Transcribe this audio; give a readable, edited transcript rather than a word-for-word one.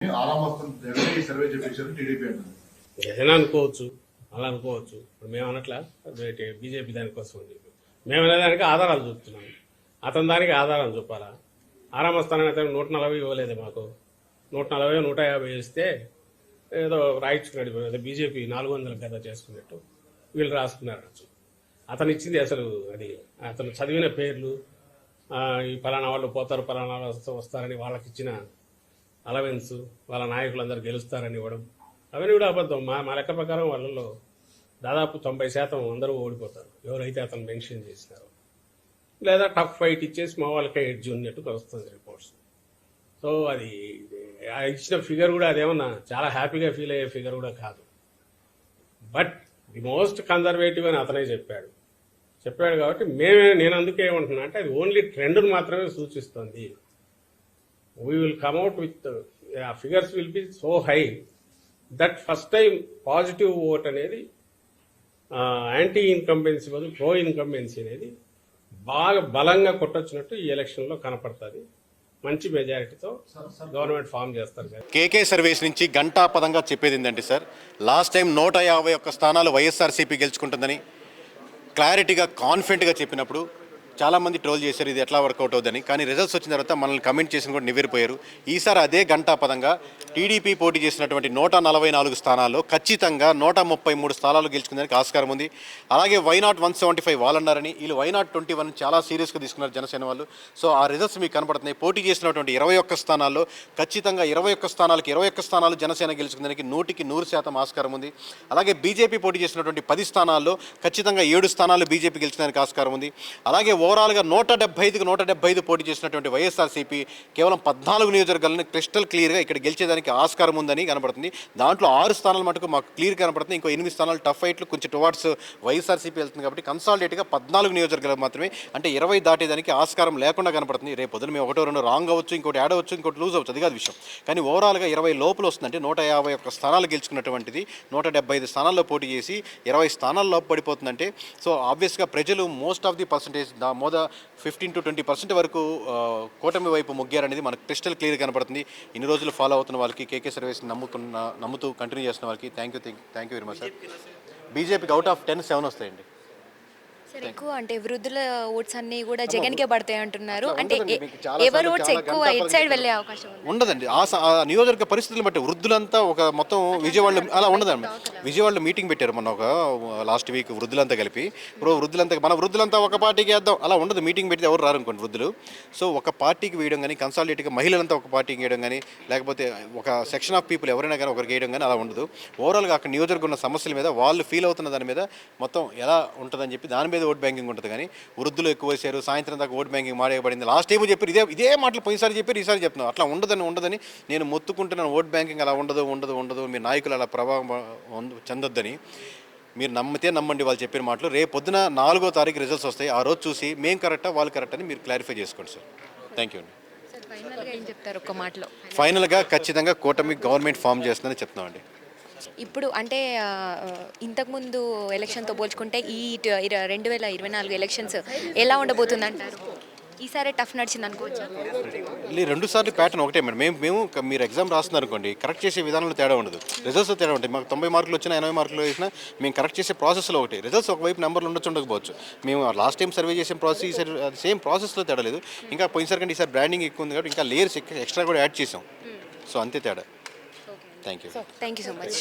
Survey చేపించారు TDP అంటుంది. ఏదైనా అనుకోవచ్చు, అలా అనుకోవచ్చు. ఇప్పుడు మేము అనట్లా బీజేపీ దానికోసం అని చెప్పి మేము అనేదానికి ఆధారాలు చూపుతున్నాం. అతని దానికి ఆధారాలు చూపాలా? ఆరామ స్థానాన్ని అతను 140 ఇవ్వలేదు మాకు. 140, 150 ఇస్తే ఏదో రాయించుకున్నాడు. అదే బీజేపీ 400 కదా చేసుకున్నట్టు వీళ్ళు రాసుకున్నారు. అతను ఇచ్చింది అసలు అది అతను చదివిన పేర్లు, ఈ పలానా వాళ్ళు పోతారు, పలానా వాళ్ళు వస్తారని వాళ్ళకి ఇచ్చిన అలవెన్స్, వాళ్ళ నాయకులందరూ గెలుస్తారని ఇవ్వడం, అవన్నీ కూడా అబద్ధం. మా లెక్క ప్రకారం వాళ్ళలో దాదాపు 90% అందరూ ఓడిపోతారు ఎవరైతే అతను మెన్షన్ చేసినారో, లేదా టఫ్ ఫైట్ ఇచ్చేసి మా వాళ్ళకే ఎడ్జ్ ఉన్నట్టు వస్తుంది రిపోర్ట్స్. సో అది ఇచ్చిన ఫిగర్ కూడా అదేమన్నా చాలా హ్యాపీగా ఫీల్ అయ్యే ఫిగర్ కూడా కాదు. బట్ ది మోస్ట్ కన్జర్వేటివ్ అని అతనే చెప్పాడు కాబట్టి నేను అందుకే ఏమంటున్నా అంటే అది ఓన్లీ ట్రెండ్ను మాత్రమే సూచిస్తుంది. We will come at with figures will be so high that first time positive vote అనేది యాంటీ ఇన్కంబెన్సీ బదులు ప్రో ఇన్కంబెన్సీ అనేది బాగా బలంగా కొట్టొచ్చినట్టు ఈ ఎలక్షన్లో కనపడుతుంది. మంచి మెజారిటీతో గవర్నమెంట్ ఫామ్ చేస్తారు. కేకే సర్వీస్ నుంచి గంటాపదంగా చెప్పేది ఏంటంటే సార్, లాస్ట్ టైం 151 స్థానాలు వైఎస్ఆర్సీపీ గెలుచుకుంటుందని క్లారిటీగా కాన్ఫిడెంట్గా చెప్పినప్పుడు చాలామంది ట్రోల్ చేశారు ఇది ఎట్లా వర్కౌట్ అవుతుందని. కానీ రిజల్ట్స్ వచ్చిన తర్వాత మనల్ని కమెంట్ చేసిన కూడా నివ్వెరిపోయారు. ఈసారి అదే గంటాపదంగా టీడీపీ పోటీ చేసినటువంటి 144 స్థానాల్లో ఖచ్చితంగా 133 స్థానాలు గెలుచుకునేందుకు ఆస్కారం ఉంది. అలాగే వైనాట్ 175 వాళ్ళు అన్నారని, వీళ్ళు వైనాట్ 21 చాలా సీరియస్గా తీసుకున్నారు జనసేన వాళ్ళు. సో ఆ రిజల్ట్స్ మీకు కనపడుతున్నాయి. పోటీ చేసినటువంటి 21 స్థానాల్లో ఖచ్చితంగా 21 స్థానాలకు 21 స్థానాలు జనసేన గెలుచుకునేందుకు 100% ఆస్కారం ఉంది. అలాగే బీజేపీ పోటీ చేసినటువంటి 10 స్థానాల్లో ఖచ్చితంగా 7 స్థానాలు బీజేపీ గెలుచుకునేందుకు ఆస్కారం ఉంది. అలాగే ఓవరాల్గా 175కి 175 పోటీ చేసినటువంటి వైఎస్ఆర్సీపీ కేవలం 14 నియోజకవర్గాలను క్రిస్టల్ క్లియర్గా ఇక్కడ గెలిచేదానికి ఆస్కారం ఉందని కనబడుతుంది. దాంట్లో 6 స్థానాలు మటుకు మాకు క్లియర్ కనబడుతుంది. ఇంకో 8 స్థానాలు టఫ్ ఫైట్లు కొంచెం టువార్డ్స్ వైఎస్ఆర్సీపీ వెళ్తుంది. కాబట్టి కన్సాలిడేట్గా 14 నియోజకవర్గాలు మాత్రమే, అంటే 20 దాటేదానికి ఆస్కారం లేకుండా కనపడుతుంది. రేపు పొద్దున మేము 1-2 రాంగ్ అవ్వచ్చు, ఇంకోటి యాడ్ అవ్వచ్చు, ఇంకోటి లూజ్ అవ్వచ్చు, అది కాదు విషయం. కానీ ఓవరాల్గా 20 లోపల వస్తుంది. అంటే 151 స్థానాలు గెలుచుకున్నటువంటిది 175 స్థానాల్లో పోటీ చేసి 20 స్థానాల్లో లోపు పడిపోతుందంటే సో ఆబ్వియస్గా ప్రజలు most of the percentage 15 to 20% వరకు కూటమి వైపు మొగ్గారనేది మనకు క్రిస్టల్ క్లియర్ కనపడుతుంది. ఇన్ని రోజులు ఫాలో అవుతున్న వాళ్ళకి, కేకే సర్వీస్ నమ్ముతూ కంటిన్యూ చేస్తున్న వాళ్ళకి thank you very much sir. బీజేపీకి అవుట్ ఆఫ్ 10 7 వస్తాయండి. సార్ ఎక్కువ అంటే వృద్ధుల ఓట్స్ అన్ని కూడా జగన్కే పడతాయి అంటున్నారు. అంటే ఎవరు ఓట్స్ ఎక్కువ ఎట్ సైడ్ వెళ్ళే అవకాశం ఉండదండి. ఆ నియోజకవర్గ పరిస్థితులను బట్టి వృద్ధులంతా ఒక మొత్తం విజయవాడలో అలా ఉండదండి. విజయవాడలో మీటింగ్ పెట్టారు మొన్న ఒక లాస్ట్ వీక్ వృద్ధులంతా కలిపి. ఇప్పుడు మన వృద్ధులంతా ఒక పార్టీకి వేద్దాం అలా ఉండదు. మీటింగ్ పెడితే ఎవరు రారనుకోండి వృద్ధులు. సో ఒక పార్టీకి వేయడం కానీ, కన్సాలిడేట్గా మహిళలంతా ఒక పార్టీకి వేయడం కానీ, లేకపోతే ఒక సెక్షన్ ఆఫ్ పీపుల్ ఎవరైనా కానీ ఒకరికి వేయడం కానీ అలా ఉండదు. ఓవరాల్గా అక్కడ నియోజకవర్గం ఉన్న సమస్యల మీద వాళ్ళు ఫీల్ అవుతున్న దాని మీద మొత్తం ఎలా ఉంటుందని చెప్పి దాని మీద ఓట్ బ్యాంకింగ్ ఉంటుంది. కానీ వృద్ధులు ఎక్కువ వేశారు, సాయంత్రం దాకా ఓట్ బ్యాంకింగ్ మాడేయబడింది. లాస్ట్ టైం చెప్పారు ఇదే మాటలు పోయినసారి చెప్పారు, ఈసారి చెప్తున్నారు. అట్లా ఉండదని నేను మొత్తుకుంటున్నాను. ఓట్ బ్యాంకింగ్ అలా ఉండదు, మీ నాయకులు అలా ప్రభావం చెందొద్దని. మీరు నమ్మండి వాళ్ళు చెప్పిన మాటలు. రేపు పొద్దున 4వ తారీఖు రిజల్ట్స్ వస్తాయి. ఆ రోజు చూసి మేము కరెక్టా వాళ్ళు కరెక్ట్ అని మీరు క్లారిఫై చేసుకోండి సార్. థ్యాంక్ యూ అండి. ఫైనల్గా ఖచ్చితంగా కూటమి గవర్నమెంట్ ఫామ్ చేస్తుందని చెప్తున్నామండి. ఇప్పుడు అంటే ఇంతకుముందు ఎలక్షన్తో పోల్చుకుంటే ఈ 2024 ఎలక్షన్స్ ఎలా ఉండబోతుంది అంటారు? ఈసారి టఫ్ నడిచింది అనుకోవచ్చు. 2 సార్లు ప్యాటర్న్ ఒకటే మేడం. మేము మీరు ఎగ్జామ్ రాస్తున్నారు అనుకోండి, కరెక్ట్ చేసే విధానంలో తేడా ఉండదు, రిజల్ట్స్లో తేడా ఉంటాయి. మాకు 90 మార్కులు వచ్చినా 80 మార్కులు వేసినా మేము కరెక్ట్ చేసే ప్రాసెస్లో ఒకటి. రిజల్ట్స్ ఒకవైపు నెంబర్లు ఉండకపోవచ్చు. మేము లాస్ట్ టైం సర్వే చేసే ప్రాసెస్ ఈసారి సేమ్ ప్రాసెస్లో తేడా లేదు. ఇంకా పోయినసారి కంటే ఈసారి బ్రాండింగ్ ఎక్కువ ఉంది కాబట్టి ఇంకా లేయర్స్ ఎక్స్ట్రా కూడా యాడ్ చేసాం. సో అంతే తేడా. Thank you so much.